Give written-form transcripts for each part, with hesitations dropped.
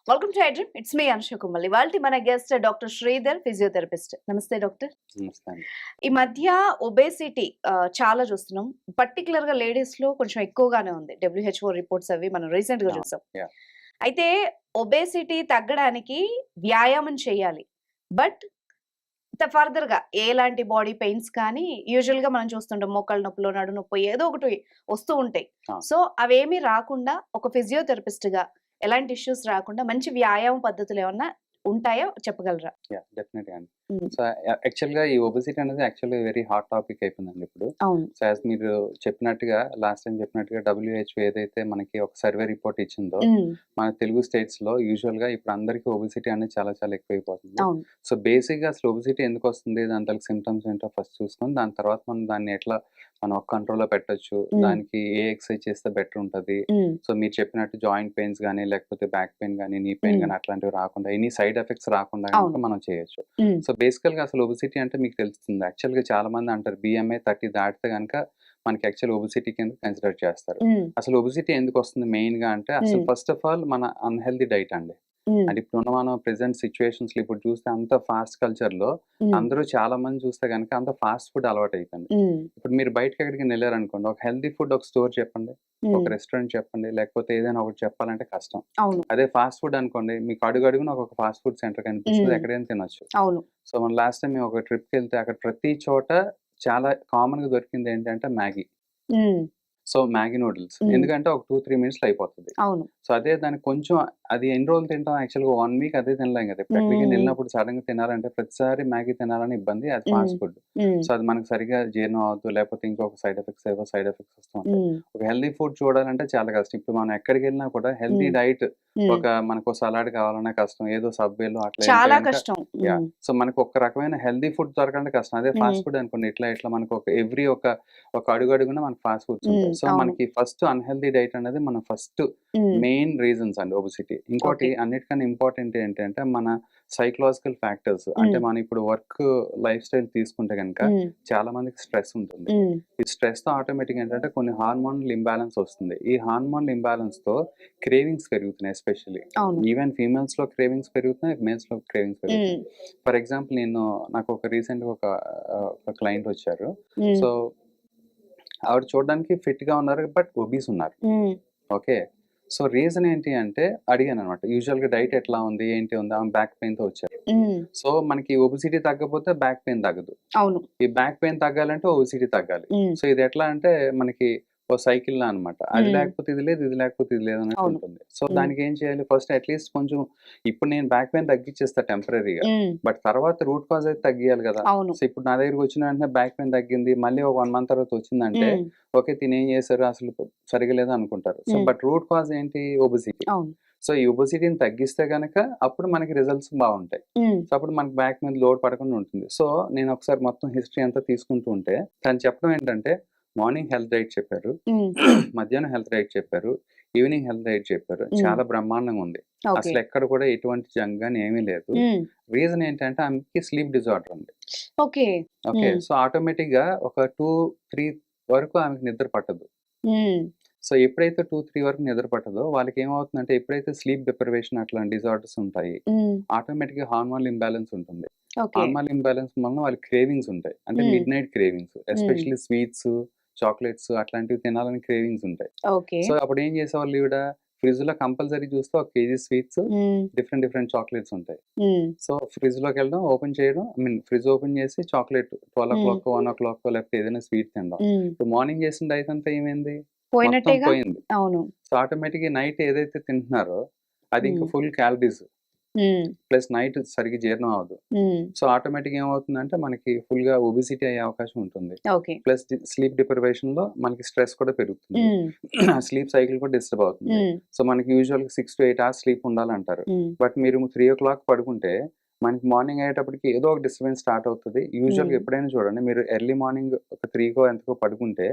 Welcome to iDream. It's me Anusha Kummal. ఇవాళ మన guest doctor Sridhar, physiotherapist. నమస్తే డాక్టర్. నమస్తే అండి. ఈ మధ్య ఒబేసిటీ చాలా చూస్తున్నాం. పర్టికులర్ గా లేడీస్ లో కొంచెం ఎక్కువగానే ఉంది. WHO రిపోర్ట్స్ అవి మనం రీసెంట్ గా చూసాం. Yeah. అయితే ఒబేసిటీ తగ్గడానికి వ్యాయామం చేయాలి. బట్ ఫర్దర్ గా ఎలాంటి బాడీ పెయిన్స్ కానీ యూజువల్ గా మనం చూస్తుంటాం, మోకాళ్ళ నొప్పులు, నడు నొప్పి ఏదో ఒకటి వస్తూ ఉంటాయి. సో అవేమీ రాకుండా ఒక ఫిజియోథెరపిస్ట్ గా ఎలాంటి ఇష్యూస్ రాకుండా మంచి వ్యాయామ పద్ధతులు ఏమన్నా ఉంటాయో చెప్పగలరా? డెఫినెట్గా అండి. సో యాక్చువల్గా ఈ ఒబెసిటీ అనేది యాక్చువల్గా వెరీ హాట్ టాపిక్ అయిపోయిందండి ఇప్పుడు. సో యాజ్ మీరు చెప్పినట్టుగా లాస్ట్ టైం చెప్పినట్టుగా WHO ఏదైతే మనకి ఒక సర్వే రిపోర్ట్ ఇచ్చిందో మన తెలుగు స్టేట్స్ లో యూజువల్ గా ఇప్పుడు అందరికీ ఒబెసిటీ అనేది చాలా చాలా ఎక్కువైపోతుంది. సో బేసిక్ గా అసలు ఒబెసిటీ ఎందుకు వస్తుంది, దాంట్లో సిమ్టమ్స్ ఏంటో ఫస్ట్ చూసుకొని దాని తర్వాత మనం దాన్ని ఎట్లా మనం ఒక కంట్రోల్లో పెట్టచ్చు, దానికి ఏ ఎక్సర్సైజ్ చేస్తే బెటర్ ఉంటుంది. సో మీరు చెప్పినట్టు జాయింట్ పెయిన్స్ కానీ లేకపోతే బ్యాక్ పెయిన్ కానీ నీ పెయిన్ కానీ అట్లాంటివి రాకుండా ఎనీ సైడ్ ఎఫెక్ట్స్ రాకుండా మనం చేయొచ్చు. సో బేసికల్ గా అసలు ఒబెసిటీ అంటే మీకు తెలుస్తుంది. యాక్చువల్ గా చాలా మంది అంటారు BMI 30 దాటితే కనుక మనకి యాక్చువల్ ఒబెసిటీ కింద కన్సిడర్ చేస్తారు. అసలు ఒబెసిటీ ఎందుకు వస్తుంది మెయిన్ గా అంటే అసలు ఫస్ట్ ఆఫ్ ఆల్ మన అన్హెల్దీ డైట్ అండి. అంటే ఇప్పుడున్న మనం ప్రెసెంట్ సిచ్యువేషన్స్ లో ఇప్పుడు చూస్తే అంత ఫాస్ట్ కల్చర్ లో అందరూ చాలా మంది చూస్తే కనుక అంత ఫాస్ట్ ఫుడ్ అలవాటు అయిపోయింది. ఇప్పుడు మీరు బయటకి ఎక్కడికి వెళ్ళారనుకోండి, ఒక హెల్దీ ఫుడ్ ఒక స్టోర్ చెప్పండి, ఒక రెస్టారెంట్ చెప్పండి, లేకపోతే ఏదైనా ఒకటి చెప్పాలంటే కష్టం. అదే ఫాస్ట్ ఫుడ్ అనుకోండి, మీకు అడుగున ఒక ఫాస్ట్ ఫుడ్ సెంటర్ కనిపిస్తుంది, ఎక్కడైనా తినొచ్చు. సో మన లాస్ట్ టైం మేము ఒక ట్రిప్కి వెళ్తే అక్కడ ప్రతి చోట చాలా కామన్ గా దొరికింది ఏంటంటే మ్యాగీ. సో మ్యాగీ నూడిల్స్ ఎందుకంటే ఒక 2-3 మినిట్స్ లో అయిపోతుంది. సో అదే దానికి కొంచెం అది ఎన్ని రోజులు తింటాం, యాక్చువల్గా 1 వీక్ అదే తినలేం కదా. ఇప్పుడు ఎక్కడికి వెళ్ళినప్పుడు సడన్ గా తినాలంటే ప్రతిసారి మ్యాగీ తినాలని ఇబ్బంది, అది ఫాస్ట్ ఫుడ్. సో అది మనకు సరిగా జీర్ణం అవుతుంది, లేకపోతే ఇంకొక సైడ్ ఎఫెక్ట్స్ వస్తూ ఉంటాయి. ఒక హెల్దీ ఫుడ్ చూడాలంటే చాలా కష్టం. ఇప్పుడు మనం ఎక్కడికి వెళ్ళినా కూడా హెల్దీ డైట్ ఒక మనకు సలాడ్ కావాలన్నా కష్టం, ఏదో సబ్వేలో అట్లా. సో మనకు ఒక రకమైన హెల్దీ ఫుడ్ దొరకంటే కష్టం. అదే ఫాస్ట్ ఫుడ్ అనుకోండి, ఇట్లా మనకు ఒక ఎవ్రీ ఒక అడుగున మనకు ఫాస్ట్ ఫుడ్స్ ఉంటాయి. సో మనకి ఫస్ట్ అన్హెల్దీ డైట్ అనేది మన ఫస్ట్ మెయిన్ రీజన్స్ అండి ఒబెసిటీ. ఇంకోటి అన్నిటికన్నా ఇంపార్టెంట్ ఏంటంటే మన సైకలాజికల్ ఫ్యాక్టర్స్. అంటే మనం ఇప్పుడు వర్క్ లైఫ్ స్టైల్ తీసుకుంటే కనుక చాలా మందికి స్ట్రెస్ ఉంటుంది. ఈ స్ట్రెస్ తో ఆటోమేటిక్ ఏంటంటే కొన్ని హార్మోనల్ ఇంబ్యాలెన్స్ వస్తుంది. ఈ హార్మోనల్ ఇంబ్యాలెన్స్ తో క్రేవింగ్స్ పెరుగుతున్నాయి. ఎస్పెషల్లీ ఈవెన్ ఫీమేల్స్ లో క్రేవింగ్స్ పెరుగుతున్నాయి, మేల్స్ లో క్రేవింగ్స్ పెరుగుతున్నాయి. ఫర్ ఎగ్జాంపుల్ నాకు ఒక రీసెంట్ గా ఒక క్లయింట్ వచ్చారు. సో ఆవిడ చూడడానికి ఫిట్ గా ఉన్నారు, బట్ ఒబీస్ ఉన్నారు. ఓకే, సో రీజన్ ఏంటి అంటే అడిగాను అనమాట, యూజువల్ గా డైట్ ఎట్లా ఉంది ఏంటి ఉంది. ఆమె బ్యాక్ పెయిన్ తో వచ్చారు. సో మనకి ఒబిసిటీ తగ్గకపోతే బ్యాక్ పెయిన్ తగ్గదు. ఈ బ్యాక్ పెయిన్ తగ్గాలంటే ఒబిసిటీ తగ్గాలి. సో ఇది ఎట్లా అంటే మనకి ఓ సైకిల్ లా అనమాట. అది లేకపోతే ఇది లేదు, ఇది లేకపోతే ఇది లేదు అన్నట్టు ఉంటుంది. సో దానికి ఏం చేయాలి, ఫస్ట్ అట్లీస్ట్ కొంచెం ఇప్పుడు నేను బ్యాక్ పెయిన్ తగ్గించేస్తా టెంపరీగా, బట్ తర్వాత రూట్ కాజ్ అయితే తగ్గియాలి కదా. సో ఇప్పుడు నా దగ్గరికి వచ్చిన వెంటనే బ్యాక్ పెయిన్ తగ్గింది, మళ్ళీ ఒక 1 మంత్ తర్వాత వచ్చిందంటే ఓకే తినేం చేశారు అసలు సరిగా లేదు అనుకుంటారు. సో బట్ రూట్ కాజ్ ఏంటి, ఒబిసిటీ. సో ఈ ఒబిసిటీని తగ్గిస్తే గనక అప్పుడు మనకి రిజల్ట్స్ బాగుంటాయి. సో అప్పుడు మనకి బ్యాక్ మీద లోడ్ పడకుండా ఉంటుంది. సో నేను ఒకసారి మొత్తం హిస్టరీ అంతా తీసుకుంటూ ఉంటే తను చెప్పడం ఏంటంటే మార్నింగ్ హెల్త్ డైట్ చెప్పారు, మధ్యాహ్నం హెల్త్ డైట్ చెప్పారు, ఈవినింగ్ హెల్త్ డైట్ చెప్పారు. చాలా బ్రహ్మాండంగా ఉంది. అసలు ఎక్కడ కూడా ఎటువంటి జంక్ గానీ ఏమీ లేదు. రీజన్ ఏంటంటే ఆమెకి స్లీప్ డిజార్డర్ ఉంది. ఓకే, సో ఆటోమేటిక్ గా ఒక 2-3 వరకు ఆమెకి నిద్ర పట్టదు. సో ఎప్పుడైతే 2-3 వరకు నిద్ర పట్టదో వాళ్ళకి ఏమవుతుందంటే, ఎప్పుడైతే స్లీప్ డిప్రైవేషన్ అట్లాంటి డిజార్డర్స్ ఉంటాయి, ఆటోమేటిక్ గా హార్మోనల్ ఇంబ్యాలెన్స్ ఉంటుంది. హార్మోనల్ ఇంబ్యాలెన్స్ వల్ల వాళ్ళకి క్రేవింగ్స్ ఉంటాయి, అంటే mid night cravings, especially sweets, chocolates అట్లాంటివి తినాలని క్రేవింగ్స్ ఉంటాయి. సో అప్పుడు ఏం చేసేవాళ్ళు, ఈవిడ ఫ్రిడ్జ్ లో కంపల్సరీ చూస్తే 1 kg స్వీట్స్, డిఫరెంట్ చాక్లెట్స్ ఉంటాయి. సో ఫ్రిడ్జ్ లోకి వెళ్ళడం, ఓపెన్ చేయడం, ఫ్రిడ్జ్ ఓపెన్ చేసి చాక్లెట్ 12 o'clock 1 o'clock లేకపోతే ఏదైనా స్వీట్ తినడం. ఇప్పుడు మార్నింగ్ చేసిన డైట్ అంతా ఏమైంది, మొత్తం పోయింది. సో ఆటోమేటిక్ గా నైట్ ఏదైతే తింటున్నారో అది ఇంకా ఫుల్ క్యాలరీస్, ప్లస్ నైట్ సరిగ్గా జీర్ణం అవ్వదు. సో ఆటోమేటిక్ ఏమవుతుందంటే మనకి ఫుల్ గా ఒబిసిటీ అయ్యే అవకాశం ఉంటుంది. ప్లస్ స్లీప్ డిప్రైవేషన్ లో మనకి స్ట్రెస్ కూడా పెరుగుతుంది, స్లీప్ సైకిల్ కూడా డిస్టర్బ్ అవుతుంది. సో మనకి యూజువల్ 6 to 8 hours స్లీప్ ఉండాలంటారు, బట్ మీరు 3 o'clock పడుకుంటే మనకి మార్నింగ్ అయ్యేటప్పటికి ఏదో ఒక డిస్టర్బెన్స్ స్టార్ట్ అవుతది. యూజువల్‌గా ఎప్పుడైనా చూడండి మీరు ఎర్లీ మార్నింగ్ ఒక 3కో ఎంతకో పడుకుంటే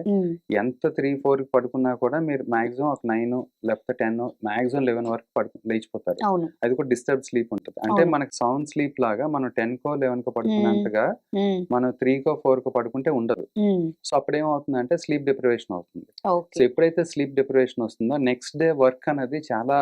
ఎంత 3, 4కి పడుకున్నా కూడా మీరు మాక్సిమం ఒక 9 లేకపోతే 10 మాక్సిమం 11 వరకు లేచిపోతారు. అవును. అది కూడా డిస్టర్బ్డ్ స్లీప్ ఉంటది. అంటే అవును. మనకి సౌండ్ స్లీప్ లాగా మనం 10కో, 11కో హ్మ్. పడుకున్నంతగా హ్మ్. మనం 3కో, 4కో పడుకుంటే ఉండదు. హ్మ్. సో అప్పుడేమవుతుందంటే స్లీప్ డిప్రివేషన్ అవుతుంది. So okay. ఎప్పుడైతే స్లీప్ డిప్రివేషన్ వస్తుందో నెక్స్ట్ డే వర్క్ అనేది చాలా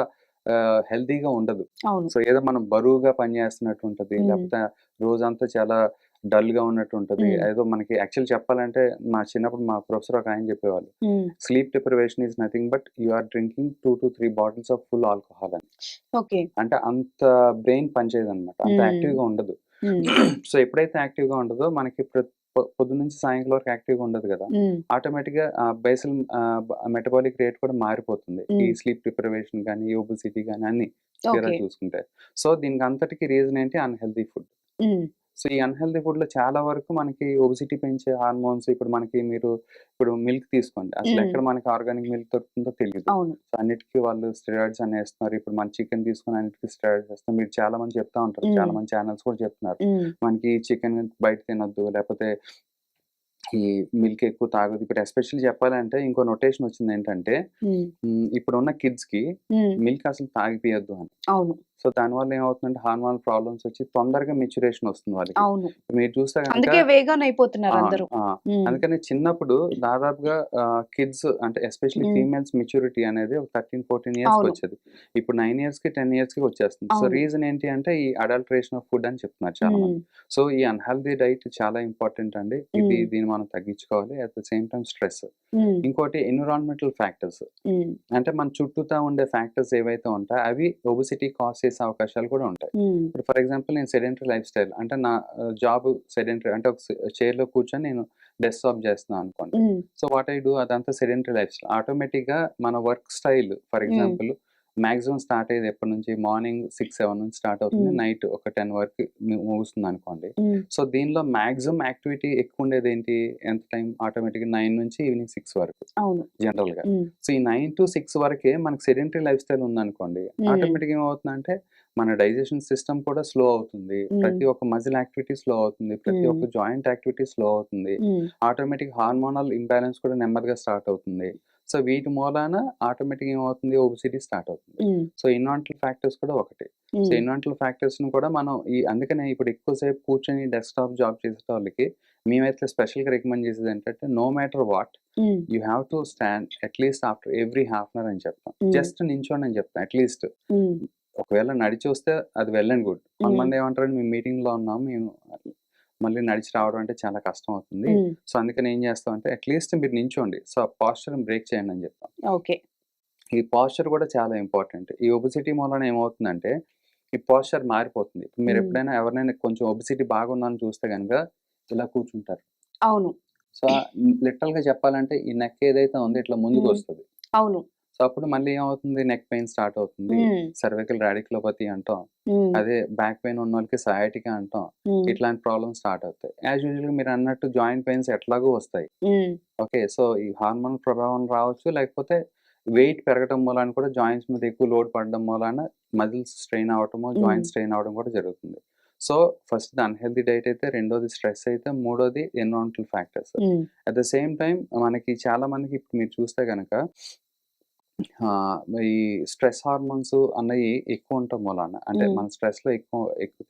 హెల్తీగా ఉండదు. అవును. సో ఏదో మనం బరువుగా పని చేస్తున్నట్టు ఉంటది. హ్మ్. లేకపోతే రోజంతా చాలా డల్‌గా ఉన్నట్టు ఉంటది. హ్మ్. ఏదో మనకి యాక్చువల్ చెప్పాలంటే మా చిన్నప్పుడు మా ప్రొఫెసర్ ఒకాయన చెప్పేవాళ్ళు. Hmm. Sleep deprivation is nothing but you are drinking 2-3 bottles of full alcohol అని. ఓకే. అంటే అంత బ్రెయిన్ పనిచేయదనమాట. అంత హ్మ్. యాక్టివ్‌గా ఉండదు. హ్మ్. సో ఎప్పుడైతే యాక్టివ్‌గా ఉండదో మనకి పొద్దున్న నుంచి సాయంకాలం వరకు యాక్టివ్‌గా ఉండదు గదా! హ్మ్. ఆటోమేటిక్‌గా బేసల్ మెటబాలిక్ రేట్ కూడా మారిపోతుంది. ఈ హ్మ్. స్లీప్ డిప్రివేషన్ గాని, ఈ ఒబెసిటీ గాని అన్నీ తీరా ఓకే. చూసుకుంటే. సో దీనికి అంతటికి రీజన్ ఏంటి? Unhealthy food. హ్మ్. సో ఈ అన్‌హెల్తీ ఫుడ్‌లో చాలా వరకు మనకి ఒబెసిటీ పెంచే హార్మోన్స్ ఇప్పుడు మనకి ఇప్పుడు మిల్క్ తీసుకోండి. హ్మ్. అసలెక్కడ మనకి ఆర్గానిక్ మిల్క్ దొరుకుతుందో తెలీదు. అవును. సో అన్నిటికి వాళ్ళు స్టెరాయిడ్స్ అని ఏస్తున్నారు. ఇప్పుడు మన చికెన్ తీసుకొని అన్నిటికి స్టెరాయిడ్స్ ఏస్తున్నారు. మీరు చాలా మంది చెప్తా ఉంటారు. చాలా హ్మ్. మంది ఛానెల్స్ కూడా చెప్తున్నారు. హ్మ్. మనకి చికెన్ బయట తినొద్దు. లేపోతే ఈ మిల్క్ ఎక్కువ తాగొద్దు. ఇప్పుడు ఎస్పెషల్లీ చెప్పాలంటే ఇంకో నొటేషన్ వచ్చిందేంటంటే హ్మ్. ఇప్పుడున్న కిడ్స్‌కి హ్మ్. మిల్క్ అసలు తాగిపియొద్దు అని. అవును. సో దానివల్ల ఏమవుతుందంటే హార్మోనల్ ప్రాబ్లమ్స్ వచ్చి తొందరగా మెచ్యురేషన్ వస్తుంది వాళ్ళకి. అవును. మీరు చూస్తే గనక అందుకే వేగాన్ అయిపోతున్నారు అవును. అందరూ. ఆ! హ్మ్. అందుకని చిన్నప్పుడు దాదాపుగా కిడ్స్ అంటే ఎస్పెషల్లీ హ్మ్. ఫీమేల్స్ మెచ్యూరిటీ అనేది ఒక 13, 14 ఇయర్స్‌కి అవును. వచ్చేది. ఇప్పుడు 9 ఇయర్స్‌కి, 10 ఇయర్స్‌కి వచ్చేస్తుంది. సో అవును. రీజన్ ఏంటి అంటే ఈ అడల్టరేషన్ ఆఫ్ ఫుడ్ అని చెప్తున్నారు హ్మ్. చాలామంది. సో ఈ అన్‌హెల్తీ డైట్ చాలా ఇంపార్టెంట్ అండి. హ్మ్. దీన్ని మనం తగ్గించుకోవాలి. At the same time stress. హ్మ్. ఇంకోటి ఎన్విరాన్మెంటల్ ఫ్యాక్టర్స్. హ్మ్. అంటే మన చుట్టూతా ఉండే ఫ్యాక్టర్స్ ఏవైతే ఉంటాయో అవి ఒబెసిటీ కాజ్ చేసే అవకాశాలు కూడా ఉంటాయి. హ్మ్. ఇప్పుడు ఫర్ ఎగ్జాంపుల్ నేను సెడెంటరీ లైఫ్ స్టైల్ అంటే నా జాబ్ సెడెంటరీ అంటే ఒక చైర్‌లో కూర్చొని నేను డెస్క్‌టాప్ చేస్తున్నాను అనుకోండి. హ్మ్. సో వాట్ ఐ డూ అదంతా సెడెంటరీ లైఫ్ స్టైల్. ఆటోమేటిక్‌గా మన వర్క్ స్టైల్ ఫర్ హ్మ్. ఎగ్జాంపుల్ మాక్సిమం స్టార్ట్ అయ్యేది ఎప్పటి నుంచి మార్నింగ్ 6, 7 నుంచి స్టార్ట్ అవుతుంది. హ్మ్. నైట్ ఒక 10 వరకు ముగుస్తుందనుకోండి. హ్మ్. సో దీనిలో మాక్సిమం యాక్టివిటీ ఎక్కువుండేదేంటి? ఎంత టైం? ఆటోమేటిక్‌గా 9 నుంచి ఈవినింగ్ 6 వరకు అవును. జనరల్‌గా. హ్మ్. సో ఈ 9-6 వరకే మనకు సెడెంటరీ లైఫ్ స్టైల్ ఉందనుకోండి. హ్మ్. ఆటోమేటిక్‌గా ఏమవుతుందంటే మన డైజెషన్ సిస్టమ్ కూడా స్లో అవుతుంది. హ్మ్. ప్రతి ఒక్క మజిల్ యాక్టివిటీ స్లో అవుతుంది. ప్రతి హ్మ్. ఒక్క జాయింట్ యాక్టివిటీ స్లో అవుతుంది. హ్మ్. ఆటోమేటిక్ హార్మోనల్ ఇంబాలెన్స్ కూడా నెమ్మదిగా స్టార్ట్ అవుతుంది. సో వీటి మూలాన ఆటోమేటిక్‌గా ఏమవుతుంది? ఒబెసిటీ స్టార్ట్ అవుతుంది. హ్మ్. సో ఎన్విరాన్మెంటల్ ఫ్యాక్టర్స్ కూడా ఒకటి. సో హ్మ్. ఎన్విరాన్మెంటల్ ఫ్యాక్టర్స్‌ని కూడా మనం అందుకనే ఇప్పుడు ఎక్కువ సేపు కూర్చొని డెస్క్‌టాప్ జాబ్ చేసేటోళ్ళకి మేమైతే స్పెషల్‌గా రికమెండ్ చేసేదేంటంటే no matter what hmm. You have to stand at least after every half an hour అని చెప్తాం. హ్మ్. జస్ట్ నించోండి అని చెప్తాం అట్‌లీస్ట్. హ్మ్. ఒకవేళ నడిచొస్తే అది వెల్ అండ్ గుడ్. హ్మ్. కొంతమంది ఏమంటారంటే మేము మీటింగ్‌లో ఉన్నాం. మేము మళ్ళీ నడిచి రావడం అంటే చాలా కష్టం అవుతుంది. హ్మ్. సో అందుకని ఏం చేస్తామంటే అట్‌లీస్ట్ మీరు నించోండి. సో ఆ పోస్చర్‌ని బ్రేక్ చేయండి అని చెప్తాం. ఓకే. ఈ పోస్చర్ కూడా చాలా ఇంపార్టెంట్. ఈ ఒబెసిటీ మూలాన ఏమవుతుందంటే ఈ పోస్చర్ మారిపోతుంది. ఇప్పుడు హ్మ్. మీరెప్పుడైనా ఎవరినైనా కొంచెం ఒబెసిటీ బాగుందని చూస్తే గనుక ఇలా కూర్చుంటారు. అవును. సో లిటరల్‌గా చెప్పాలంటే ఈ నెక్ ఏదైతే ఉందో ఇట్లా హ్మ్. ముందుకొస్తది. అవును. సో అప్పుడు మళ్ళీ ఏమవుతుంది నెక్ పెయిన్ స్టార్ట్ అవుతుంది. హ్మ్. సర్వికల్ రాడిక్యులోపతి అంటాం. హ్మ్. అదే బ్యాక్ పెయిన్ ఉన్నోళ్ళకి సయాటికా అంటాం. హ్మ్. ఇట్లాంటి ప్రాబ్లమ్స్ స్టార్ట్ అవుతాయి. యాస్ యూజువల్‌గా మీరన్నట్టు జాయింట్ పెయిన్స్ ఎట్లాగో వస్తాయి. హ్మ్. ఓకే. సో ఈ హార్మోన్ ప్రభావం రావచ్చు. లేకపోతే వెయిట్ పెరగటం మూలాన కూడా జాయింట్స్ మీద ఎక్కువ లోడ్ పడడం మూలాన మజిల్స్ స్ట్రెయిన్ అవ్వటము, హ్మ్. జాయింట్స్ స్ట్రెయిన్ అవ్వడం కూడా జరుగుతుంది. సో ఫస్ట్‌ది అన్‌హెల్తీ డైట్ అయితే, రెండోది స్ట్రెస్ అయితే, మూడోది ఎన్విరాన్మెంటల్ ఫ్యాక్టర్స్. హ్మ్. అట్ ద సేమ్ టైమ్ మనకి చాలా మందికి ఇప్పుడు మీరు చూస్తే గనక ఈ స్ట్రెస్ హార్మోన్స్ అన్నయి ఎక్కువ ఉండటం మూలాన అంటే హ్మ్. మన స్ట్రెస్‌లో ఎక్కువ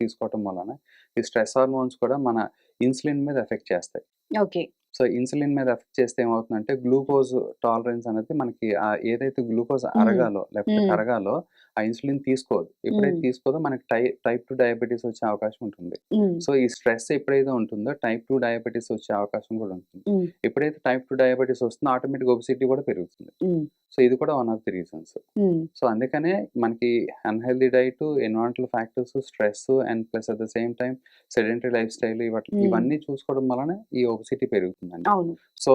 తీసుకోవటం మూలాన ఈ స్ట్రెస్ హార్మోన్స్ కూడా మన ఇన్సులిన్ మీద ఎఫెక్ట్ చేస్తాయి. ఓకే. సో, ఇన్సులిన్ మీద ఎఫెక్ట్ చేస్తే ఏమవుతుందంటే, గ్లూకోజ్ టాలరెన్స్ అనేది మనకి ఏదైతే గ్లూకోజ్ హ్మ్. అరగాలో, లేకపోతే హ్మ్. కరగాలో, ఆ ఇన్సులిన్ తీసుకోదు. ఎప్పుడైతే హ్మ్. తీసుకోదో మనకి టైప్ 2 డయాబెటిస్ వచ్చే అవకాశం ఉంటుంది. హ్మ్. సో, ఈ స్ట్రెస్ ఎప్పుడైతే ఉంటుందో టైప్ 2 డయాబెటిస్ వచ్చే అవకాశం కూడా ఉంటుంది. హ్మ్. ఎప్పుడైతే టైప్ 2 డయాబెటిస్ వస్తుందో ఆటోమేటిక్‌గా ఒబెసిటీ కూడా పెరుగుతుంది. హ్మ్. సో, ఇది కూడా వన్ ఆఫ్ ది రీజన్స్. హ్మ్. సో, అందుకనే మనకి unhealthy diet, environmental factors, stress and plus at the same time sedentary life style హ్మ్. ఇవన్నీ చూసుకోవడం వలన ఈ ఒబెసిటీ పెరుగుతుందండి. అవును. సో,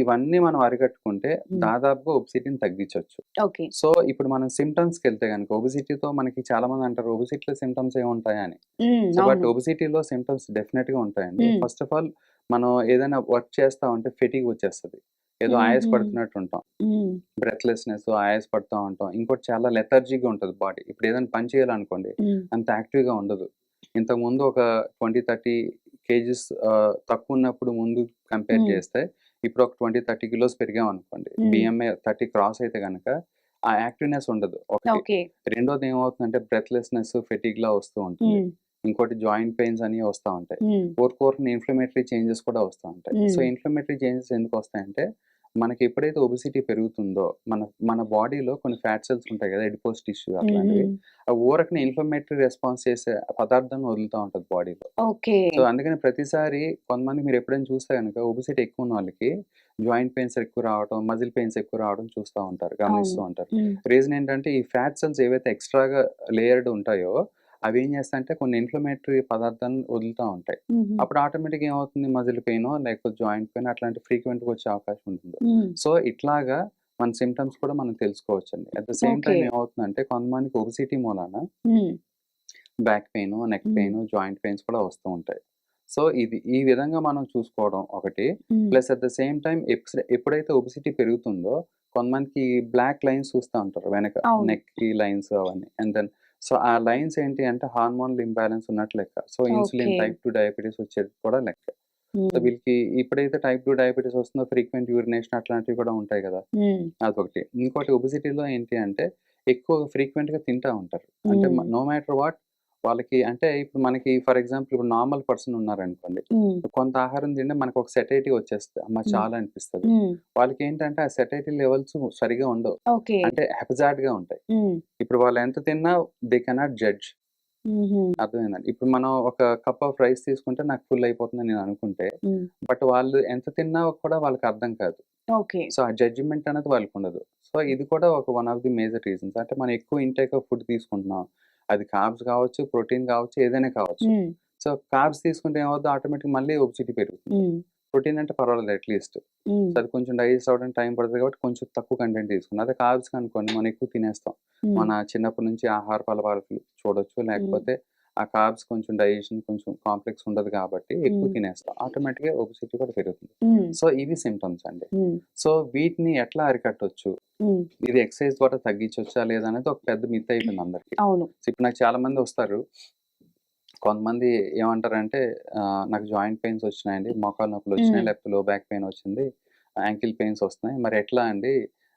ఇవన్నీ మనం అరికట్టుకుంటే హ్మ్. దాదాపుగా ఒబెసిటీని తగ్గించొచ్చు. ఓకే. సో, ఇప్పుడు మనం సిమ్టమ్స్‌కెళ్తే గనుక ఒబెసిటీతో మనకి చాలామంది అంటారు ఒబెసిటీలో సిమ్టమ్స్ ఏముంటాయా అని. హ్మ్. సో, బట్ అవును. ఒబెసిటీలో సిమ్టమ్స్ డెఫినిట్‌గా ఉంటాయండి. హ్మ్. ఫస్ట్ ఆఫ్ ఆల్ మనం ఏదైనా వర్క్ చేస్తా ఉంటే ఫెటీగ్ వచ్చేస్తది. ఏదో ఆయాస హుహు. పడుతున్నట్టు ఉంటాం. హ్మ్. బ్రెత్‌లెస్‌నెస్, ఆయాస పడతా ఉంటాం. ఇంకోటి చాలా లెథార్జీగా ఉంటది బాడీ. ఇప్పుడు ఏదైనా పని చేయాలనుకోండి హ్మ్. అంత యాక్టివ్‌గా ఉండదు. ఇంతకుముందు ఒక 20-30 కేజీస్ తక్కువ ఉన్నప్పుడు ముందు కంపేర్ చేస్తే ఇప్పుడు ఒక 20-30 కిలోస్ పెరిగామనుకోండి. బిఎంఐ 30 క్రాస్ అయితే గనక ఆ యాక్టివ్‌నెస్ ఉండదు ఒకటి. ఓకే. రెండోది ఏమవుతుందంటే బ్రెత్‌లెస్‌నెస్, ఫెటిగ్‌లా వస్తూ ఉంటుంది. ఇంకోటి జాయింట్ పెయిన్స్ అని వస్తా ఉంటాయి. ఊరికూరికనే ఇన్‌ఫ్లమేటరీ చేంజెస్ కూడా వస్తా ఉంటాయి. సో, ఇన్‌ఫ్లమేటరీ చేంజెస్ ఎందుకొస్తాయంటే మనకి ఎప్పుడైతే ఒబెసిటీ పెరుగుతుందో మన బాడీలో కొన్ని ఫ్యాట్ సెల్స్ ఉంటాయి కదా! అడిపోస్ టిష్యూ అట్లాంటివి. ఆ ఊరకనే ఇన్‌ఫ్లమేటరీ రెస్పాన్స్ చేసే పదార్థాన్ని వదులుతా ఉంటది బాడీలో. ఓకే. సో, అందుకని ప్రతిసారి కొంతమంది మీరు ఎప్పుడైనా చూస్తే గనక ఒబెసిటీ ఎక్కువ ఉన్న వాళ్ళకి జాయింట్ పెయిన్స్ ఎక్కువ రావడం, మజిల్ పెయిన్స్ ఎక్కువ రావడం చూస్తా ఉంటారు. గమనిస్తూ ఉంటారు. రీజన్ ఏంటంటే ఈ ఫ్యాట్ సెల్స్ ఏవైతే ఎక్స్‌ట్రాగా లేయర్డ్ ఉంటాయో అవి ఏం చేస్తాయంటే కొన్ని ఇన్‌ఫ్లమేటరీ పదార్థాలను వదులుతా ఉంటాయి. అప్పుడు ఆటోమేటిక్‌గా ఏమవుతుంది మజిల్ పెయినో లేకపోతే జాయింట్ పెయిన్ అట్లాంటి ఫ్రీక్వెంట్‌గా వచ్చే అవకాశం ఉంటుంది. సో, ఇట్లాగా మన సింప్టమ్స్ కూడా మనం తెలుసుకోవచ్చండి. అట్ ద సేమ్ టైమ్ ఏమవుతుందంటే కొంతమందికి ఒబెసిటీ మూలాన back pain, neck pain, joint pains కూడా వస్తూ ఉంటాయి. సో, ఈ విధంగా మనం చూసుకోవడం ఒకటి. Plus at the same time ఎప్పుడైతే ఒబెసిటీ పెరుగుతుందో కొంతమందికి బ్లాక్ లైన్స్ చూస్తా ఉంటారు వెనక నెక్‌కి లైన్స్ అవన్నీ. అండ్ దెన్ సో, ఆ లైన్స్ ఏంటి అంటే హార్మోనల్ ఇంబాలెన్స్ ఉన్నట్టు లెక్క. సో, ఇన్సులిన్ టైప్ 2 డయాబెటిస్ వచ్చేది కూడా లెక్క. సో, వీళ్ళకి ఎప్పుడైతే టైప్ 2 డయాబెటిస్ వస్తుందో ఫ్రీక్వెంట్ యూరినేషన్ అట్లాంటివి కూడా ఉంటాయి కదా! అదొకటి. ఇంకోటి ఒబెసిటీలో ఏంటి అంటే ఎక్కువ ఫ్రీక్వెంట్‌గా తింటా ఉంటారు. అంటే నో మ్యాటర్ వాట్ వాళ్ళకి అంటే ఇప్పుడు మనకి ఫర్ ఎగ్జాంపుల్ ఇప్పుడు నార్మల్ పర్సన్ ఉన్నారనుకోండి. కొంత ఆహారం తింటే మనకు ఒక సెటైటీ వచ్చేస్తది. అమ్మ చాలా అనిపిస్తది. వాళ్ళకేంటంటే ఆ సెటైటీ లెవెల్స్ సరిగ్గా ఉండవు. ఓకే. అంటే హెపజార్డ్‌గా ఉంటాయి. ఇప్పుడు వాళ్ళు ఎంత తిన్నా దే కెనాట్ జడ్జ్. అర్థమైందండి. ఇప్పుడు మనం ఒక కప్ ఆఫ్ రైస్ తీసుకుంటే నాకు ఫుల్ అయిపోతుందని నేను అనుకుంటే, బట్ వాళ్ళు ఎంత తిన్నా కూడా వాళ్ళకి అర్థం కాదు. ఓకే. సో, ఆ జడ్జ్‌మెంట్ అనేది వాళ్ళకుండదు. సో, ఇది కూడా ఒక one of the major reasons. అంటే మనం ఎక్కువ ఇంటేక్ ఆఫ్ ఫుడ్ తీసుకుంటున్నాం. అది కార్బ్స్ కావచ్చు, ప్రోటీన్ కావచ్చు, ఏదైనా కావచ్చు. సో, కార్బ్స్ తీసుకుంటే ఏమవుద్ది ఆటోమేటిక్‌గా మళ్ళీ ఒబెసిటీ పెరుగుతుంది. ప్రోటీన్ అంటే పర్వాలేదు అట్‌లీస్ట్. సో, అది కొంచెం డైజెస్ట్ అవ్వడానికి టైం పడతది కాబట్టి కొంచెం తక్కువ కంటెంట్ తీసుకున్నాం. అదే కార్బ్స్ అనుకోండి మనం ఎక్కువ తినేస్తాం. మన చిన్నప్పటి నుంచి ఆహారపు అలవాట్లు చూడొచ్చు. లేకపోతే ఆ కార్బ్స్ కొంచెం డైజెషన్ కొంచెం కాంప్లెక్స్ ఉండదు కాబట్టి ఎక్కువ తినేస్తాం. ఆటోమేటిక్‌గా ఒబెసిటీ కూడా పెరుగుతుంది. సో, ఇవి సింప్టమ్స్ అండి. సో, వీటిని ఎట్లా అరికట్టొచ్చు? ఇది ఎక్సర్‌సైజ్ ద్వారా తగ్గించొచ్చా లేదా అనేది ఒక పెద్ద మిత్ అయిపోయింది అందరికి. అవును. ఇప్పుడు నాకు చాలా మంది వస్తారు. కొంతమంది ఏమంటారంటే నాకు జాయింట్ పెయిన్స్ వచ్చినాయండి, మోకాలు నొప్పులు వచ్చినాయి, లేకపోతే లో బ్యాక్ పెయిన్ వచ్చింది, యాంకిల్ పెయిన్స్ వస్తున్నాయి. మరి ఎట్లా అండి?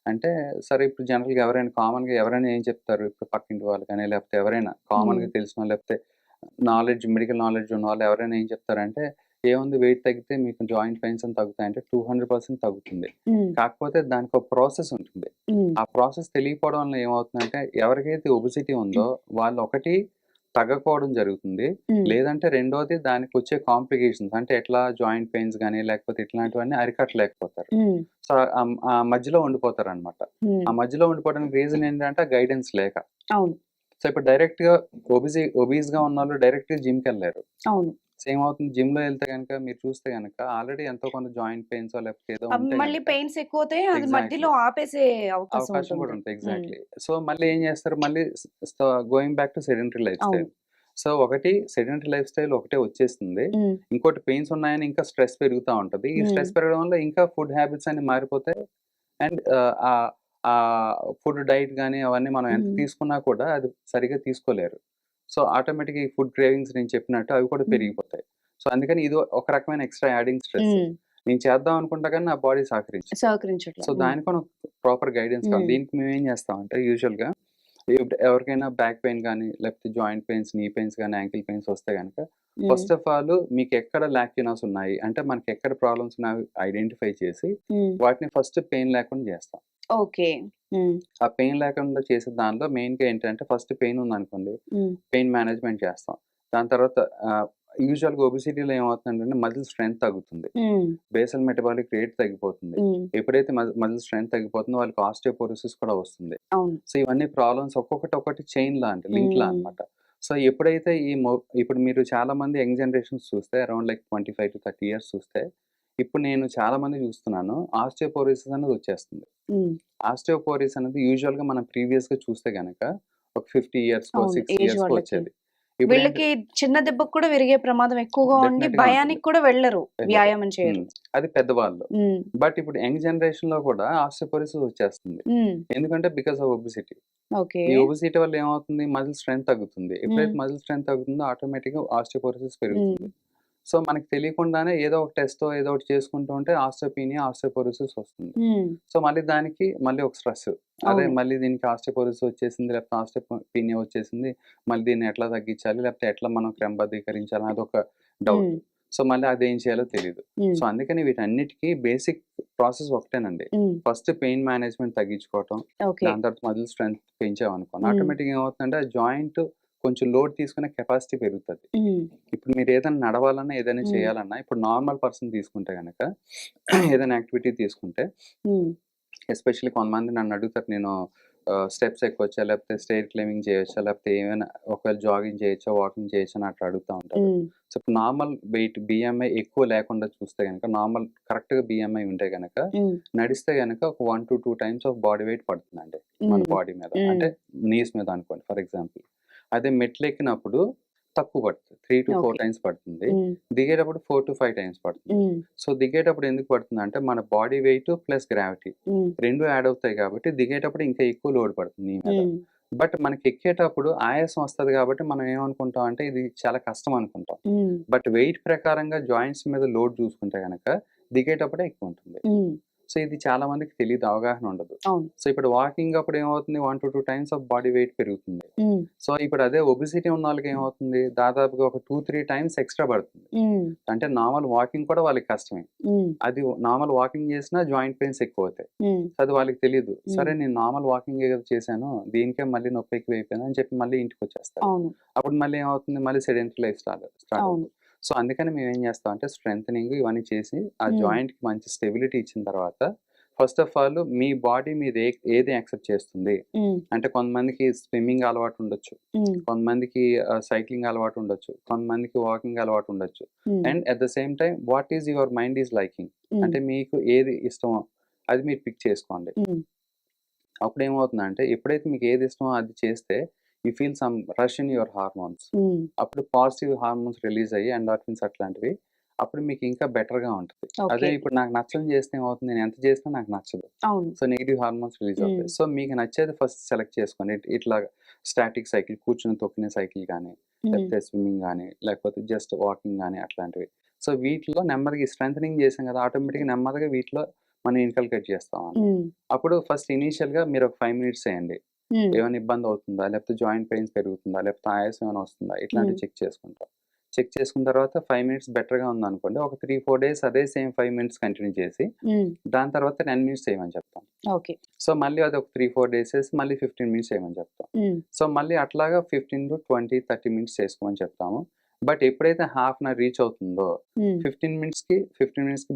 అంటే సరే ఇప్పుడు జనరల్‌గా కామన్‌గా ఎవరైనా ఏం చెప్తారు? ఇప్పుడు పక్కింటి వాళ్ళు కానీ, లేకపోతే ఎవరైనా కామన్‌గా తెలిసినోళ్ళు లేకపోతే మెడికల్ నాలెడ్జ్ ఉన్నవాళ్ళు ఎవరైనా ఏం చెప్తారంటే, ఏముంది వెయిట్ తగ్గితే మీకు జాయింట్ పెయిన్స్ అని తగ్గుతాయంటే 200% తగ్గుతుంది. కాకపోతే దానికి ఒక ప్రాసెస్ ఉంటుంది. ఆ ప్రాసెస్ తెలియకపోవడం వల్ల ఏమవుతుందంటే ఎవరికైతే ఒబెసిటీ ఉందో వాళ్ళు ఒకటి తగ్గకపోవడం జరుగుతుంది. లేదంటే రెండోది దానికొచ్చే కాంప్లికేషన్స్ అంటే ఎట్లా జాయింట్ పెయిన్స్ గాని, లేకపోతే ఇట్లాంటివన్నీ అరికట్టలేకపోతారు. సో, ఆ మధ్యలో ఉండిపోతారనమాట. ఆ మధ్యలో ఉండిపోవడానికి రీజన్ ఏంటంటే గైడెన్స్ లేక. అవును. సో, ఇప్పుడు డైరెక్ట్‌గా ఒబీస్‌గా ఉన్నోళ్ళు డైరెక్ట్‌గా జిమ్‌కెళ్ళలేరు. అవును. సో, ఏమవుతుంది జిమ్‌లో ఎళ్తే గనక మీరు చూస్తే గనక ఆల్రెడీ ఎంతో కొంత జాయింట్ పెయిన్సో లేకపోతే ఏదో ఉంటే మళ్ళీ గనక పెయిన్స్ ఎక్కువవుతాయి. అది ఎగ్జాక్ట్‌లీ. మధ్యలో ఆపేసే అవకాశం అవకాశం కూడా ఉంటుంది. ఉంటుంది. ఎగ్జాక్ట్‌లీ. సో, మళ్ళీ ఏం చేస్తారు మళ్ళీ going back to sedentary life style. అవును. సో, ఒకటి సెడెంటరీ లైఫ్ స్టైల్ ఒకటే వచ్చేస్తుంది. ఇంకోటి పెయిన్స్ ఉన్నాయని ఇంకా స్ట్రెస్ పెరుగుతా ఉంటది. ఈ స్ట్రెస్ పెరగడం వల్ల ఇంకా ఫుడ్ హ్యాబిట్స్ అన్ని మారిపోతాయి. అండ్ ఫుడ్ డైట్ గాని అవన్నీ మనం ఎంత తీసుకున్నా కూడా అది సరిగ్గా తీసుకోలేరు. సో, ఆటోమేటిక్‌గా ఈ ఫుడ్ క్రేవింగ్స్ నేను చెప్పినట్టు అవి కూడా పెరిగిపోతాయి. సో, అందుకని ఇది ఒక రకమైన ఎక్స్‌ట్రా యాడింగ్ స్ట్రెస్. నేను చేద్దాం అనుకుంటా కానీ నా బాడీ సహకరించదు. సహకరించట్లేదు. సో, దానికి కూడా ప్రాపర్ గైడెన్స్ కావాలి. దీనికి మేమేం చేస్తామంటే యూజువల్‌గా ఎవరికైనా బ్యాక్ పెయిన్ గాని, లేకపోతే జాయింట్ పెయిన్స్, నీ పెయిన్స్ గాని, యాంకిల్ పెయిన్స్ వస్తే గనక ఫస్ట్ ఆఫ్ ఆల్ మీకెక్కడ లాక్యునాస్ ఉన్నాయి, అంటే మనకెక్కడ ప్రాబ్లమ్స్ ఉన్నాయో ఐడెంటిఫై చేసి వాటిని ఫస్ట్ పెయిన్ లేకుండా చేస్తాం. ఓకే. ఆ పెయిన్ లేకుండా చేసే దానిలో మెయిన్‌గా ఏంటంటే ఫస్ట్ పెయిన్ ఉందనుకోండి, పెయిన్ మేనేజ్‌మెంట్ చేస్తాం. దాని తర్వాత యూజువల్‌గా ఒబెసిటీలో ఏమవుతుందంటే మజిల్ స్ట్రెంత్ తగ్గుతుంది. బేసల్ మెటబాలిక్ రేట్ తగ్గిపోతుంది. ఎప్పుడైతే మజిల్ స్ట్రెంత్ తగ్గిపోతుందో వాళ్ళకి ఆస్టియోపోరోసిస్ కూడా వస్తుంది. అవును. సో, ఇవన్నీ ప్రాబ్లమ్స్ ఒక్కొక్కటి చైన్‌లా అంటే లింక్‌లా అన్నమాట. సో, ఎప్పుడైతే ఇప్పుడు మీరు చాలా మంది యంగ్ జనరేషన్స్ చూస్తే అరౌండ్ లైక్ 25-30 ఇయర్స్ చూస్తే, ఇప్పుడు నేను చాలా మంది చూస్తున్నాను ఆస్టియోపోరోసిస్ అనేది వచ్చేస్తుంది. ఆస్టియోపోరోసిస్ అనేది యూజువల్‌గా మనం ప్రీవియస్‌గా చూస్తే గనక ఒక 50 ఇయర్స్‌కో, అవును. 60 ఏజ్ ఇయర్స్‌కో వాళ్ళకి. వచ్చేది. ఇప్పుడు ఏంటి వీళ్ళకి చిన్న దెబ్బకు కూడా విరిగే ప్రమాదం ఎక్కువగా ఉండి డెఫినెట్ గా ఉంటుంది. భయానికి కూడా వెళ్ళరు. వెళ్ళరు. వ్యాయామం చేయరు. అది పెద్దవాళ్ళు. హ్మ్. బట్ ఇప్పుడు యంగ్ జనరేషన్ లో కూడా ఆస్టియోపోరోసిస్ వచ్చేస్తుంది. హ్మ్. ఎందుకంటే బికాస్ ఆఫ్ ఒబిసిటీ. ఓకే. ఈ ఒబిసిటీ వల్ల ఏమవుతుంది, మజిల్ స్ట్రెంత్ తగ్గుతుంది. ఎప్పుడైతే మజిల్ స్ట్రెంత్ తగ్గుతుందో ఆటోమేటిక్ గా ఆస్టియోపోరోసిస్ పెరుగుతుంది. సో మనకి తెలియకుండానే ఏదో ఒక టెస్టో ఏదో ఒకటి చేసుకుంటూ ఉంటే ఆస్టియోపీనియా, ఆస్టియోపోరోసిస్ వస్తుంది. సో మళ్ళీ దానికి మళ్ళీ ఒక స్ట్రెస్. అదే అవును. మళ్ళీ దీనికి ఆస్టియోపోరోసిస్ వచ్చేసింది, లేకపోతే ఆస్టియోపీనియా వచ్చేసింది. మళ్ళీ దీన్ని ఎట్లా తగ్గించాలి, లేకపోతే ఎట్లా మనం క్రమబద్ధీకరించాలి అదొక డౌట్. హ్మ్. సో మళ్ళీ అదేం చేయాలో తెలీదు. హ్మ్. సో అందుకని వీటన్నిటికీ బేసిక్ ప్రాసెస్ ఒకటేనండి. హ్మ్. ఫస్ట్ పెయిన్ మేనేజ్మెంట్ తగ్గించుకోవటం. ఓకే. దాని తర్వాత మజిల్ స్ట్రెంత్ పెంచామనుకోండి, హ్మ్. ఆటోమేటిక్‌గా ఏమవుతుందంటే ఆ జాయింట్ కొంచెం లోడ్ తీసుకునే కెపాసిటీ పెరుగుతది. హ్మ్. ఇప్పుడు మీరు ఏదైనా నడవాలన్నా, ఏదైనా హ్మ్. చేయాలన్నా ఇప్పుడు నార్మల్ పర్సన్ తీసుకుంటే గనక ఏదైనా యాక్టివిటీ తీసుకుంటే హ్మ్. ఎస్పెషల్లీ కొంతమంది నన్ను అడుగుతారు, నేను స్టెప్స్ ఎక్కొచ్చా, లేకపోతే స్టెయిర్ క్లైంబింగ్ చేయొచ్చా, లేకపోతే ఏమైనా ఒకవేళ జాగింగ్ చేయొచ్చా, వాకింగ్ చేయొచ్చా అని అట్లా అడుగుతా ఉంటారు. హ్మ్. సో నార్మల్ వెయిట్ BMI ఎక్కువ లేకుండా చూస్తే గనక, నార్మల్ కరెక్ట్‌గా BMI ఉంటే గనక హ్మ్. నడిస్తే గనక ఒక 1-2 టైమ్స్ ఆఫ్ బాడీ వెయిట్ పడుతుందండి మన హ్మ్. బాడీ మీద. హ్మ్. అంటే నీస్ మీద అనుకోండి ఫర్ ఎగ్జాంపుల్. అదే మెట్లెక్కినప్పుడు తక్కువ పడుతుంది. 3-4 ఓకే. టైమ్స్ పడుతుంది. హ్మ్. దిగేటప్పుడు 4-5 టైమ్స్ పడుతుంది. హ్మ్. సో దిగేటప్పుడు ఎందుకు పడుతుందంటే మన బాడీ వెయిట్ ప్లస్ గ్రావిటీ హ్మ్. 2 యాడ్ అవుతాయి కాబట్టి దిగేటప్పుడు ఇంకా ఎక్కువ లోడ్ పడుతుంది నీ మీద. హ్మ్. బట్ మనకి ఎక్కేటప్పుడు ఆయాసం వస్తది కాబట్టి మనం ఏమనుకుంటాం అంటే ఇది చాలా కష్టం అనుకుంటాం. హ్మ్. బట్ వెయిట్ ప్రకారంగా జాయింట్స్ మీద లోడ్ చూసుకుంటే గనక దిగేటప్పుడే ఎక్కువ ఉంటుంది. హ్మ్. సో ఇది చాలా మందికి తెలీదు, అవగాహన ఉండదు. అవును. సో ఇప్పుడు వాకింగ్ అప్పుడు ఏమవుతుంది, 1-2 టైమ్స్ ఆఫ్ బాడీ వెయిట్ పెరుగుతుంది. హ్మ్. సో ఇప్పుడు అదే ఒబిసిటీ ఉన్న వాళ్ళకి ఏమవుతుంది, దాదాపుగా ఒక 2-3 టైమ్స్ ఎక్స్‌ట్రా పడుతుంది. హ్మ్. అంటే నార్మల్ వాకింగ్ కూడా వాళ్ళకి కష్టమే. హ్మ్. అది నార్మల్ వాకింగ్ చేసినా జాయింట్ పెయిన్స్ ఎక్కువవుతాయి. హ్మ్. అది వాళ్ళకి తెలీదు. హ్మ్. సరే నేను నార్మల్ వాకింగే కదా చేశాను, దీనికే మళ్ళీ నొప్పి ఎక్కువైపోయింది అని చెప్పి మళ్ళీ ఇంటికొచ్చేస్తారు. అవును. అప్పుడు మళ్ళీ ఏమవుతుంది, మళ్ళీ సెడెంటరీ లైఫ్ స్టార్ట్ అవును. అవుతుంది. సో అందుకని మేమేం చేస్తామంటే స్ట్రెంథెనింగ్ ఇవన్నీ చేసి ఆ హ్మ్. జాయింట్‌కి మంచి స్టెబిలిటీ ఇచ్చిన తర్వాత first of all me body మీద ఏది యాక్సెప్ట్ చేస్తుంది. హ్మ్. అంటే కొంతమందికి స్విమ్మింగ్ అలవాటు ఉండొచ్చు. హ్మ్. కొంతమందికి సైక్లింగ్ అలవాటు ఉండొచ్చు. కొంతమందికి వాకింగ్ అలవాటు ఉండొచ్చు. హ్మ్. And at the same time what is your mind is liking. హ్మ్. అంటే మీకు ఏది ఇష్టమో అది మీరు పిక్ చేసుకోండి. హ్మ్. అప్పుడేమవుతుందంటే ఎప్పుడైతే మీకు ఏది ఇష్టమో అది చేస్తే you feel some rush in your hormones. హ్మ్. అప్పుడు పాజిటివ్ హార్మోన్స్ రిలీజ్ అయ్యి ఎండార్ఫిన్స్ అట్లాంటివి. అప్పుడు మీకు ఇంకా బెటర్‌గా ఉంటది. అదే ఓకే. ఇప్పుడు నాకు నచ్చనిది చేస్తే ఏమవుతుంది, నేను ఎంత చేసినా నాకు నచ్చదు. అవును. సో నెగెటివ్ హార్మోన్స్ రిలీజ్ హ్మ్. అవుతాయి. సో మీకు నచ్చేది ఫస్ట్ సెలెక్ట్ చేసుకోండి. ఇట్లాగా స్టాటిక్ సైకిల్ కూర్చొని తొక్కిన సైకిల్ గానీ, హ్మ్. లేకపోతే స్విమ్మింగ్ గానీ, లేకపోతే జస్ట్ వాకింగ్ గానీ అట్లాంటివి. సో వీటిలో నెమ్మదిగా స్ట్రెంథెనింగ్ చేసాం కదా, ఆటోమేటిక్‌గా నెమ్మదిగా వీటిలో మనం ఇన్కల్కేట్ చేస్తామండి. హ్మ్. అప్పుడు ఫస్ట్ ఇనీషియల్‌గా మీరు ఒక 5 మినిట్స్ చేయండి. హ్మ్. ఏమైనా ఇబ్బంది అవుతుందా? లేకపోతే జాయింట్ పెయిన్స్ పెరుగుతుందా? లేకపోతే ఆయాసం ఏమైనా వస్తుందా? ఇట్లాంటివి హ్మ్. చెక్ చేసుకుంటాం. చెక్ చేసుకున్న తర్వాత 5 మినిట్స్ బెటర్‌గా ఉందనుకోండి, ఒక 3-4 డేస్ అదే సేమ్ 5 మినిట్స్ కంటిన్యూ చేసి, హ్మ్. దాని తర్వాత 10 మినిట్స్ చేయమని చెప్తాం. ఓకే. సో మళ్ళీ అదొక 3-4 డేస్ చేసి మళ్ళీ 15 మినిట్స్ చేయమని చెప్తాం. హ్మ్. సో మళ్ళీ అట్లాగా 15-20-30 మినిట్స్ చేసుకోమని చెప్తాము. బట్ ఎప్పుడైతే హాఫ్ అన్ అవర్ రీచ్ అవుతుందో హ్మ్. 15 మినిట్స్‌కి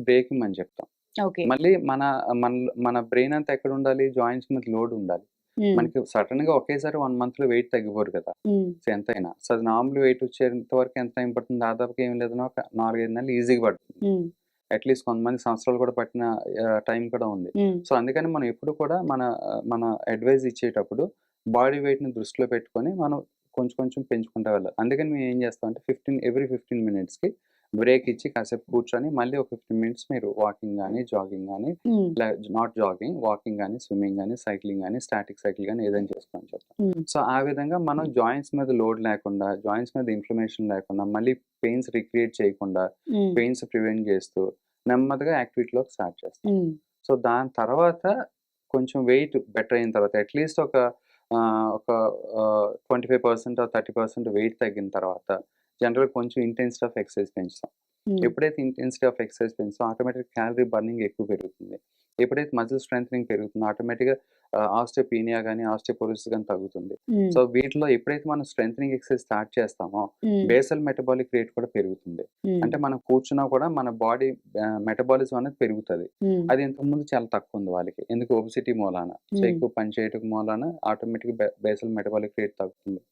బ్రేక్ ఇమ్మని చెప్తాం. ఓకే. మళ్ళీ మన మన బ్రెయిన్ అంతా ఎక్కడుండాలి? జాయింట్స్ మీద లోడ్ ఉండాలి. హ్మ్. మనకి సడెన్‌గా ఒకేసారి 1 మంత్‌లో వెయిట్ తగ్గిపోరు కదా! హ్మ్. సో ఎంతైనా. సో అది నార్మల్ వెయిట్ వచ్చేంత వరకు ఎంత టైం పడుతుంది? దాదాపుగా ఏం లేదన్నా ఒక 4-5 నెలలు ఈజీగా పడుతుంది. హ్మ్. అట్‌లీస్ట్ కొంతమంది సంవత్సరాలు కూడా పట్టిన టైం కూడా ఉంది. హ్మ్. సో అందుకని మనం ఎప్పుడు కూడా మన అడ్వైస్ ఇచ్చేటప్పుడు బాడీ వెయిట్‌ని దృష్టిలో పెట్టుకొని మనం కొంచెం కొంచెం పెంచుకుంటా వెళ్ళాలి. అందుకని మేము ఏం చేస్తామంటే ఎవ్రీ 15 మినిట్స్‌కి బ్రేక్ ఇచ్చి కాసేపు కూర్చొని మళ్ళీ ఒక 15 మినిట్స్ మీరు వాకింగ్ గాని, జాగింగ్ గాని, హ్మ్. నాట్ జాగింగ్, వాకింగ్ గాని, స్విమ్మింగ్ గాని, సైక్లింగ్ గాని, స్టాటిక్ సైకిల్ గాని ఏదైనా చేసుకోమని చెప్తాం. హ్మ్. సో ఆ విధంగా మనం జాయింట్స్ మీద లోడ్ లేకుండా, జాయింట్స్ మీద ఇన్‌ఫ్లమేషన్ లేకుండా, మళ్ళీ పెయిన్స్ రిక్రియేట్ చేయకుండా, హ్మ్. పెయిన్స్ ప్రివెంట్ చేస్తూ నెమ్మదిగా యాక్టివిటీలోకి స్టార్ట్ చేస్తాం. హ్మ్. సో దాని తర్వాత కొంచెం వెయిట్ బెటర్ అయిన తర్వాత అట్‌లీస్ట్ ఒక 25% ఆర్ 30% వెయిట్ తగ్గిన తర్వాత జనరల్‌గా కొంచెం ఇంటెన్సిటీ ఆఫ్ ఎక్సర్‌సైజ్ పెంచుతాం. హ్మ్. ఎప్పుడైతే ఇంటెన్సిటీ ఆఫ్ ఎక్సర్‌సైజ్ పెంచుతామో ఆటోమేటిక్‌గా క్యాలరీ బర్నింగ్ ఎక్కువ పెరుగుతుంది. ఎప్పుడైతే మజిల్ స్ట్రెంథెనింగ్ పెరుగుతుందో ఆటోమేటిక్‌గా ఆస్టియోపీనియా గాని, ఆస్టియోపోరోసిస్ గాని తగ్గుతుంది. హ్మ్. సో వీటిలో ఎప్పుడైతే మనం స్ట్రెంథెనింగ్ ఎక్సర్‌సైజ్ స్టార్ట్ చేస్తామో హ్మ్. బేసల్ మెటబాలిక్ రేట్ కూడా పెరుగుతుంది. హ్మ్. అంటే మనం కూర్చున్నా కూడా మన బాడీ మెటబాలిజం అనేది పెరుగుతది. హ్మ్. అది ఇంతకుముందు చాలా తక్కువుంది వాళ్ళకి. ఎందుకు ఒబెసిటీ మూలాన. సో హ్మ్. ఎక్కువ పని చేయటం మూలాన ఆటోమేటిక్‌గా బేసల్ మెటబాలిక్ రేట్ తగ్గుతుంది.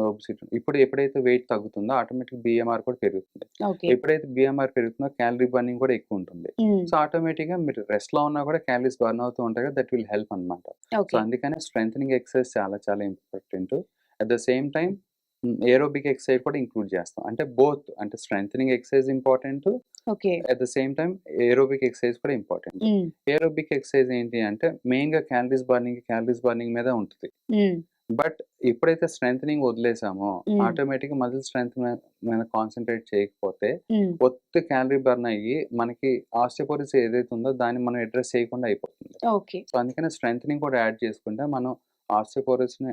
ఒబెసిటీ ఇప్పుడు ఎప్పుడైతే వెయిట్ తగ్గుతుందో ఆటోమేటిక్ BMR కూడా పెరుగుతుంది. ఓకే. ఎప్పుడైతే BMR పెరుగుతుందో క్యాలరీ బర్నింగ్ కూడా ఎక్కువుంటుంది. హ్మ్. సో ఆటోమేటిక్‌గా మీరు రెస్ట్‌లో ఉన్నా కూడా క్యాలరీస్ బర్న్ అవుతూ ఉంటాయి కదా! దట్ విల్ హెల్ప్ అన్నమాట. So okay. అందుకనే స్ట్రెంథెనింగ్ ఎక్సర్‌సైజ్ చాలా చాలా important. At the same time aerobic exercise కూడా ఇంక్లూడ్ చేస్తాం. అంటే బోత్ అంటే strengthening exercise important. Okay. At the same time aerobic exercise కూడా ఇంపార్టెంట్. ఏరోబిక్ ఎక్సర్సైజ్ ఏంటి అంటే మెయిన్‌గా క్యాలరీస్ బర్నింగ్ మీద ఉంటది. బట్ ఎప్పుడైతే స్ట్రెంథెనింగ్ వదిలేసామో ఆటోమేటిక్‌గా మజిల్ స్ట్రెంత్ మీద కాన్సంట్రేట్ చేయకపోతే ఒత్తి క్యాలరీ బర్న్ అయ్యి మనకి ఆస్టియోపోరోసిస్ ఏదైతే ఉందో దాన్ని మనం అడ్రెస్ చేయకుండా అయిపోతుంది. ఓకే. సో అందుకనే స్ట్రెంథెనింగ్ కూడా యాడ్ చేసుకుంటే మనం ఆస్టియోపోరోసిస్‌ని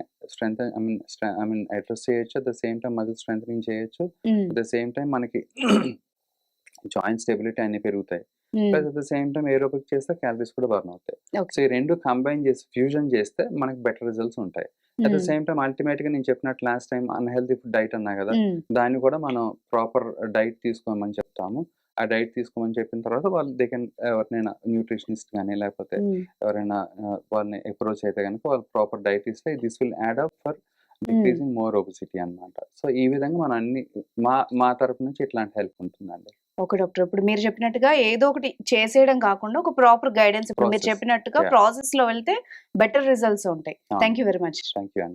అడ్రెస్ చేయొచ్చు. At the same time muscle strengthening చేయొచ్చు. అట్ ద సేమ్ టైమ్ మనకి జాయింట్ స్టెబిలిటీ అన్నీ పెరుగుతాయి. Plus at the same time aerobic చేస్తే క్యాలరీస్ కూడా బర్న్ అవుతాయి. సో ఈ 2 కంబైన్ చేసి ఫ్యూజన్ చేస్తే మనకి బెటర్ రిజల్ట్స్ ఉంటాయి. అట్ ద సేమ్ టైమ్ అల్టిమేట్‌గా నేను చెప్పినట్టు last time unhealthy food diet అన్నా కదా! దాన్ని కూడా మనం ప్రాపర్ డైట్ తీసుకోమని చెప్తాము. ఆ డైట్ తీసుకోమని చెప్పిన తర్వాత వాళ్ళు దే కెన్ ఎవరినైనా న్యూట్రిషనిస్ట్ గాని లేకపోతే ఎవరైనా వాళ్ళని అప్రోచ్ అయితే గనుక వాళ్ళు ప్రాపర్ డైట్ ఇస్తే this will add up for decreasing more obesity అన్నమాట. సో ఈ విధంగా మనం అన్ని మా తరపు నుంచి ఇట్లాంటి హెల్ప్ ఉంటుందండి. Okay doctor. ఇప్పుడు మీరు చెప్పినట్టుగా ఏదో ఒకటి చేసేయడం కాకుండా ఒక ప్రాపర్ గైడెన్స్ ఇప్పుడు మీరు ప్రాసెస్. చెప్పినట్టుగా యాహ్! ప్రాసెస్‌లో వెళ్తే బెటర్ రిజల్ట్స్ ఉంటాయి. అవును. Thank you very much. Thank you అండి.